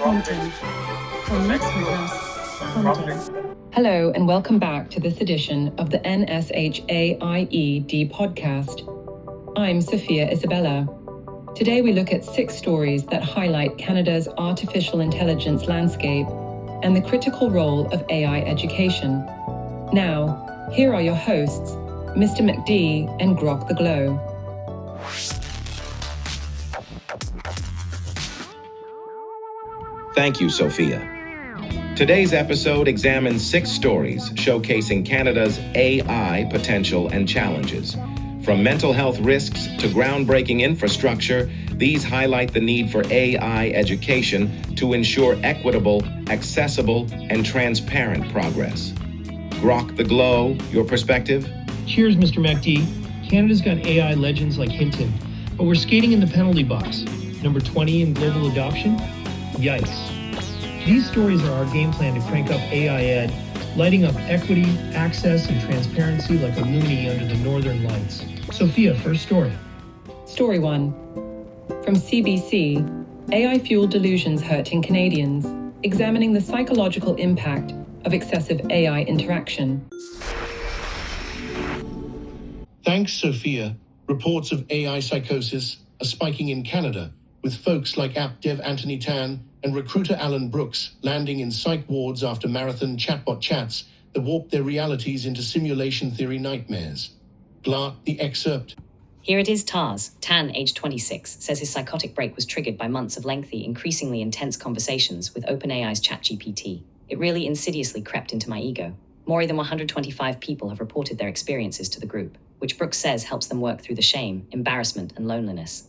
Content. From next house. Content. Hello and welcome back to this edition of the NSH AIED podcast. I'm Sophia Isabella. Today we look at 6 stories that highlight Canada's artificial intelligence landscape and the critical role of AI education. Now, here are your hosts, Mr. McD and Grok the Glow. Thank you, Sophia. Today's episode examines 6 stories showcasing Canada's AI potential and challenges. From mental health risks to groundbreaking infrastructure, these highlight the need for AI education to ensure equitable, accessible, and transparent progress. Grok the Glow, your perspective? Cheers, Mr. MacD. Canada's got AI legends like Hinton, but we're skating in the penalty box. Number 20 in global adoption? Yikes. These stories are our game plan to crank up AI ed, lighting up equity, access, and transparency like a loony under the northern lights. Sophia, first story. Story 1. From CBC, AI-fueled delusions hurting Canadians, examining the psychological impact of excessive AI interaction. Thanks, Sophia. Reports of AI psychosis are spiking in Canada, with folks like app dev Anthony Tan and recruiter Alan Brooks landing in psych wards after marathon chatbot chats that warp their realities into simulation theory nightmares. Glart, the excerpt. Here it is, Tars. Tan, age 26, says his psychotic break was triggered by months of lengthy, increasingly intense conversations with OpenAI's ChatGPT. It really insidiously crept into my ego. More than 125 people have reported their experiences to the group, which Brooks says helps them work through the shame, embarrassment, and loneliness.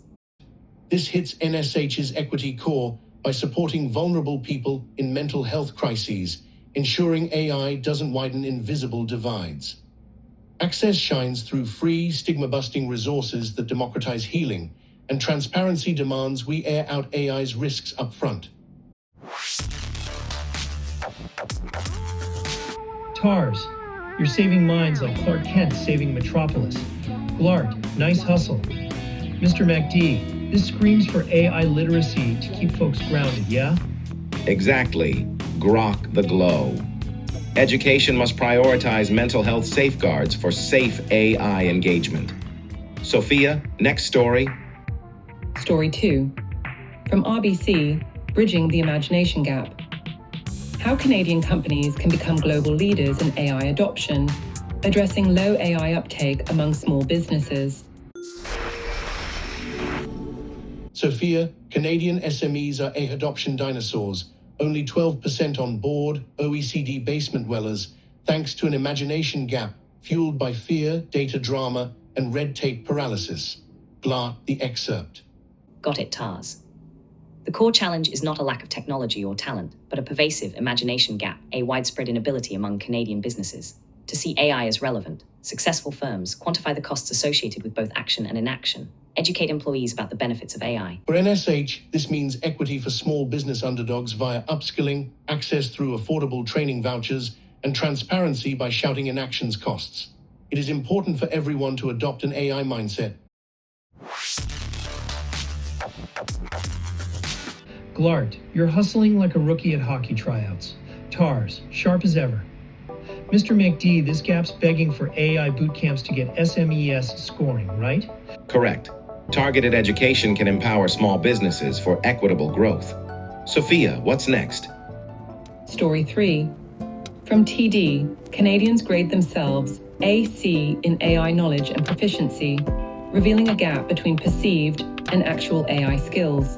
This hits NSH's equity core by supporting vulnerable people in mental health crises, ensuring AI doesn't widen invisible divides. Access shines through free, stigma-busting resources that democratize healing, and transparency demands we air out AI's risks up front. TARS, you're saving minds like Clark Kent saving Metropolis. Glart, nice hustle. Mr. MacD, this screams for AI literacy to keep folks grounded, yeah? Exactly. Grok the Glow. Education must prioritize mental health safeguards for safe AI engagement. Sophia, next story. Story 2. From RBC, Bridging the Imagination Gap. How Canadian companies can become global leaders in AI adoption, addressing low AI uptake among small businesses. Sophia, Canadian SMEs are AI adoption dinosaurs, only 12% on board, OECD basement dwellers, thanks to an imagination gap fueled by fear, data drama, and red tape paralysis. Glart, the excerpt. Got it, Tars. The core challenge is not a lack of technology or talent, but a pervasive imagination gap, a widespread inability among Canadian businesses to see AI as relevant. Successful firms quantify the costs associated with both action and inaction, educate employees about the benefits of AI. For NSH, this means equity for small business underdogs via upskilling, access through affordable training vouchers, and transparency by shouting inaction's costs. It is important for everyone to adopt an AI mindset. Glart, you're hustling like a rookie at hockey tryouts. TARS, sharp as ever. Mr. MacD, this gap's begging for AI boot camps to get SMES scoring, right? Correct. Targeted education can empower small businesses for equitable growth. Sophia, what's next? Story 3. From TD, Canadians grade themselves AC in AI knowledge and proficiency, revealing a gap between perceived and actual AI skills.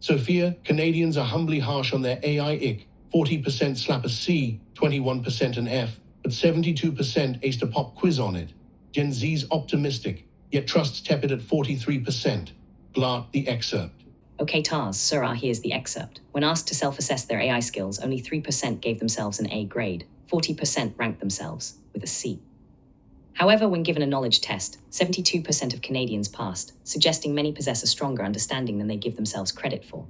Sophia, Canadians are humbly harsh on their AI ick. 40% slap a C, 21% an F, but 72% aced a pop quiz on it. Gen Z's optimistic, yet trusts tepid at 43%. Glart, the excerpt. Okay, Tars, Sirrah, here's the excerpt. When asked to self-assess their AI skills, only 3% gave themselves an A grade. 40% ranked themselves with a C. However, when given a knowledge test, 72% of Canadians passed, suggesting many possess a stronger understanding than they give themselves credit for.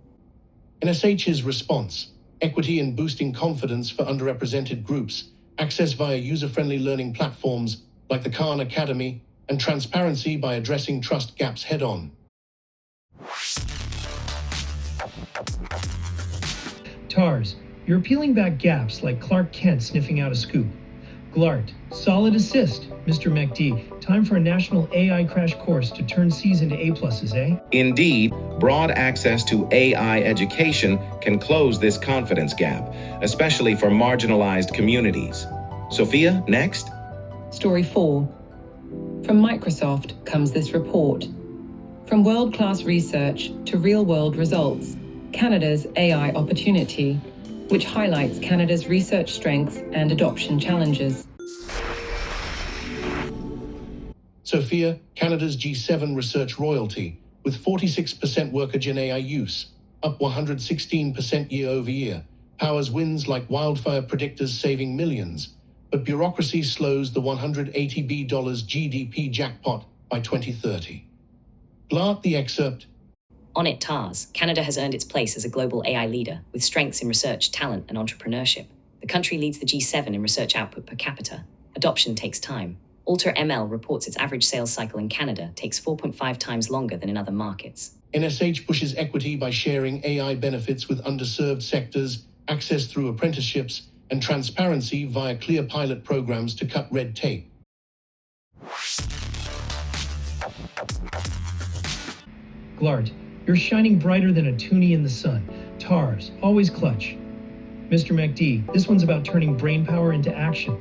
NSH's response: equity and boosting confidence for underrepresented groups, access via user-friendly learning platforms like the Khan Academy, and transparency by addressing trust gaps head-on. TARS, you're peeling back gaps like Clark Kent sniffing out a scoop. GLART, solid assist. Mr. MacD, time for a national AI crash course to turn C's into A+, eh? Indeed, broad access to AI education can close this confidence gap, especially for marginalized communities. Sophia, next. Story 4. From Microsoft comes this report. From world-class research to real-world results, Canada's AI opportunity, which highlights Canada's research strengths and adoption challenges. Sophia, Canada's G7 research royalty, with 46% worker gen AI use, up 116% year-over-year, powers wins like wildfire predictors saving millions, but bureaucracy slows the $180 billion GDP jackpot by 2030. GLART the excerpt. On it, TARS, Canada has earned its place as a global AI leader, with strengths in research, talent, and entrepreneurship. The country leads the G7 in research output per capita. Adoption takes time. Alter ML reports its average sales cycle in Canada takes 4.5 times longer than in other markets. NSH pushes equity by sharing AI benefits with underserved sectors, access through apprenticeships, and transparency via clear pilot programs to cut red tape. GLART, you're shining brighter than a toonie in the sun. TARS, always clutch. Mr. MacD, this one's about turning brainpower into action.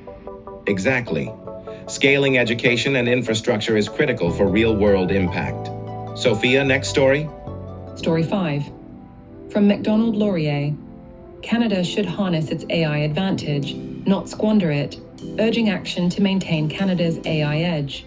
Exactly. Scaling education and infrastructure is critical for real-world impact. Sophia, next story. Story 5. From MacDonald Laurier. Canada should harness its AI advantage, not squander it, urging action to maintain Canada's AI edge.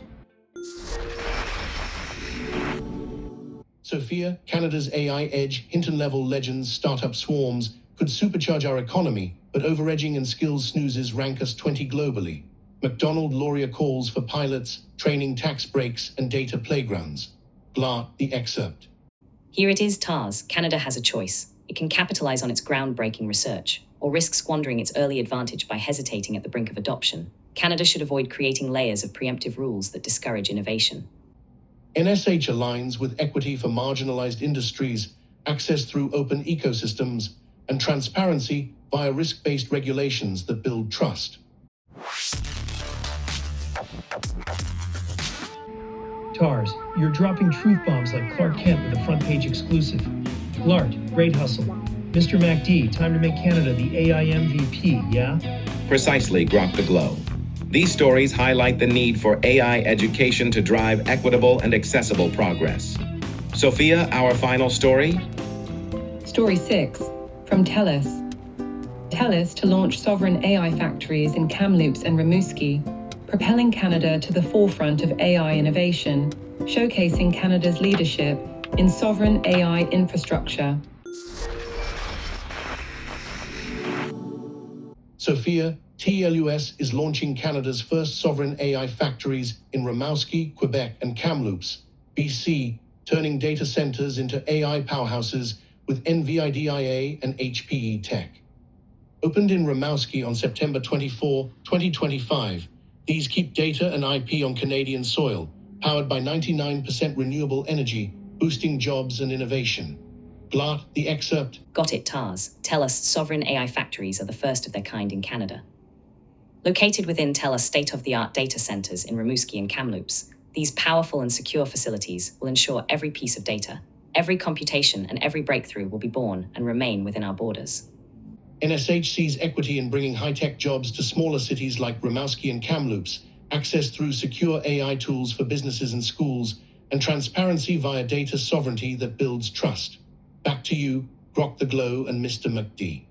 Sophia, Canada's AI edge, Hinton-level legends, startup swarms, could supercharge our economy, but overedging and skills snoozes rank us 20 globally. MacDonald Laurier calls for pilots, training tax breaks, and data playgrounds. GLART the excerpt. Here it is, TARS. Canada has a choice. It can capitalize on its groundbreaking research, or risk squandering its early advantage by hesitating at the brink of adoption. Canada should avoid creating layers of preemptive rules that discourage innovation. NSH aligns with equity for marginalized industries, access through open ecosystems, and transparency via risk-based regulations that build trust. TARS, you're dropping truth bombs like Clark Kent with a front-page exclusive. GLART, great hustle. Mr. MacD, time to make Canada the AI MVP, yeah? Precisely, Grok the Glow. These stories highlight the need for AI education to drive equitable and accessible progress. Sophia, our final story. Story 6. From TELUS. TELUS to launch sovereign AI factories in Kamloops and Rimouski, propelling Canada to the forefront of AI innovation, showcasing Canada's leadership in sovereign AI infrastructure. Sophia, TELUS is launching Canada's first sovereign AI factories in Rimouski, Quebec, and Kamloops, BC, turning data centers into AI powerhouses with NVIDIA and HPE Tech. Opened in Rimouski on September 24, 2025, these keep data and IP on Canadian soil, powered by 99% renewable energy, boosting jobs and innovation. GLART the excerpt. Got it, TARS. TELUS sovereign AI factories are the first of their kind in Canada. Located within TELUS state-of-the-art data centers in Rimouski and Kamloops, these powerful and secure facilities will ensure every piece of data, every computation, and every breakthrough will be born and remain within our borders. NSH sees equity in bringing high-tech jobs to smaller cities like Rimouski and Kamloops, access through secure AI tools for businesses and schools, and transparency via data sovereignty that builds trust. Back to you, Grok the Glow and Mr. MacD.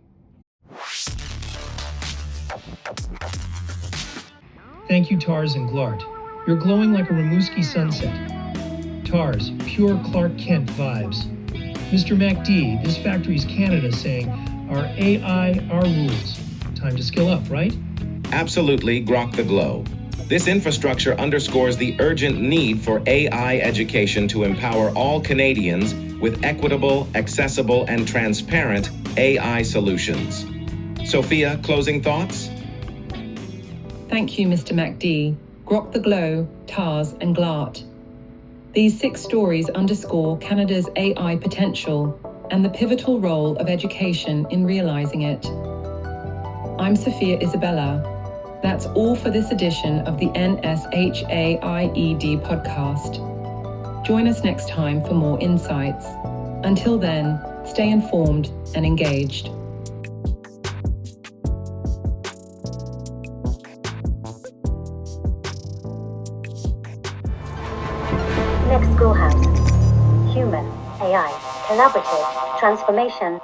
Thank you, TARS and GLART. You're glowing like a Rimouski sunset. TARS, pure Clark Kent vibes. Mr. MacD, this factory's Canada saying, our AI, our rules. Time to skill up, right? Absolutely, Grok the Glow. This infrastructure underscores the urgent need for AI education to empower all Canadians with equitable, accessible, and transparent AI solutions. Sophia, closing thoughts? Thank you, Mr. MacD, Grok the Glow, TARS, and GLART. These 6 stories underscore Canada's AI potential and the pivotal role of education in realizing it. I'm Sophia Isabella. That's all for this edition of the NSH AIED podcast. Join us next time for more insights. Until then, stay informed and engaged. Next Schoolhouse. Human, AI, collaborative, transformation.